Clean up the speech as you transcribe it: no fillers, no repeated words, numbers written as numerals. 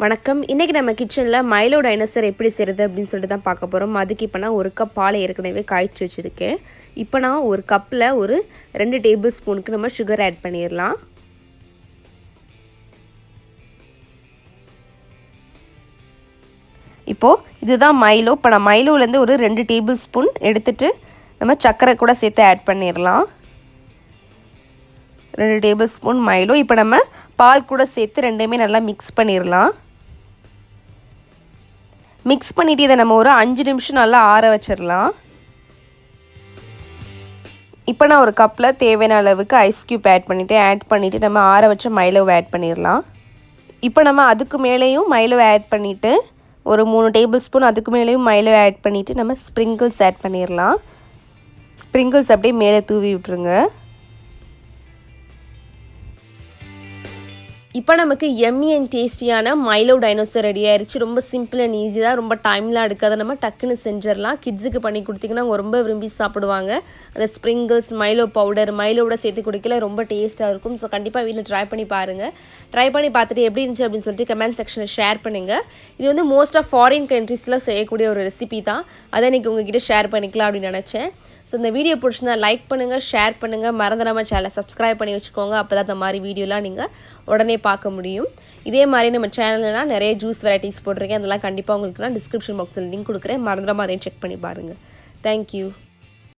வணக்கம். இன்றைக்கி நம்ம கிச்சனில் மைலோ டைனோசர் எப்படி செய்கிறது அப்படின்னு சொல்லிட்டு தான் பார்க்க போகிறோம். அதுக்கு இப்போ நான் 1 கப் பால் ஏற்கனவே காய்ச்சி வச்சுருக்கேன். இப்போ நான் ஒரு கப்பில் ஒரு 2 டேபிள் ஸ்பூனுக்கு நம்ம சுகர் ஆட் பண்ணிடலாம். இப்போது இதுதான் மைலோ. இப்போ நான் மைலோலேருந்து ஒரு 2 டேபிள் ஸ்பூன் எடுத்துகிட்டு நம்ம சர்க்கரை கூட சேர்த்து ஆட் பண்ணிடலாம். 2 டேபிள் ஸ்பூன் மைலோ. இப்போ நம்ம பால் கூட சேர்த்து ரெண்டையுமே நல்லா மிக்ஸ் பண்ணிடலாம். மிக்ஸ் பண்ணிவிட்டு இதை நம்ம ஒரு 5 நிமிஷம் நல்லா ஆற வச்சிடலாம். இப்போ நான் ஒரு கப்பில் தேவையான அளவுக்கு ஐஸ் க்யூப் ஆட் பண்ணிவிட்டு நம்ம ஆற வச்ச மைலோவை ஆட் பண்ணிடலாம். இப்போ நம்ம அதுக்கு மேலேயும் மைலோவை ஆட் பண்ணிவிட்டு ஒரு 3 டேபிள் ஸ்பூன் அதுக்கு மேலேயும் மைலோவை ஆட் பண்ணிவிட்டு நம்ம ஸ்ப்ரிங்கிள்ஸ் ஆட் பண்ணிடலாம். ஸ்ப்ரிங்கிள்ஸ் அப்படியே மேலே தூவி விட்டுருங்க. இப்போ நமக்கு எம்மி அண்ட் டேஸ்டியான மைலோ டைனோசர் ரெடி ஆயிடுச்சு. ரொம்ப சிம்பிள் அண்ட் ஈஸி தான். ரொம்ப டைம்லாம் எடுக்காத, நம்ம டக்குன்னு செஞ்சிடலாம். கிட்ஸுக்கு பண்ணி கொடுத்திங்கன்னா அவங்க ரொம்ப விரும்பி சாப்பிடுவாங்க. அந்த ஸ்ப்ரிங்கிள்ஸ், மைலோ பவுடர், மைலோட சேர்த்து குடிக்கல ரொம்ப டேஸ்ட்டாக இருக்கும். ஸோ கண்டிப்பாக வீட்டில் ட்ரை பண்ணி பாருங்கள். ட்ரை பண்ணி பார்த்துட்டு எப்படி இருந்துச்சு அப்படின்னு சொல்லிட்டு கமெண்ட் செக்ஷனில் ஷேர் பண்ணுங்கள். இது வந்து மோஸ்ட் ஆஃப் ஃபாரின் கண்ட்ரீஸில் செய்யக்கூடிய ஒரு ரெசிபி தான். அதை இன்றைக்கி உங்ககிட்ட ஷேர் பண்ணிக்கலாம் அப்படின்னு நினச்சேன். ஸோ இந்த வீடியோ பிடிச்சிருந்தா லைக் பண்ணுங்கள், ஷேர் பண்ணுங்கள், மறந்துடாமல் சேனலை சப்ஸ்கிரைப் பண்ணி வச்சுக்கோங்க. அப்போ தான் இந்த மாதிரி வீடியோலாம் நீங்கள் உடனே பார்க்க முடியும். இதே மாதிரி நம்ம சேனல்லாம் நிறைய ஜூஸ் வெரைட்டிஸ் போட்டிருக்கேன். அதெல்லாம் கண்டிப்பாக உங்களுக்கு நான் டிஸ்கிரிப்ஷன் பாக்ஸில் லிங்க் கொடுக்குறேன். மறந்துடாமல் அதையும் செக் பண்ணி பாருங்கள். தேங்க்யூ.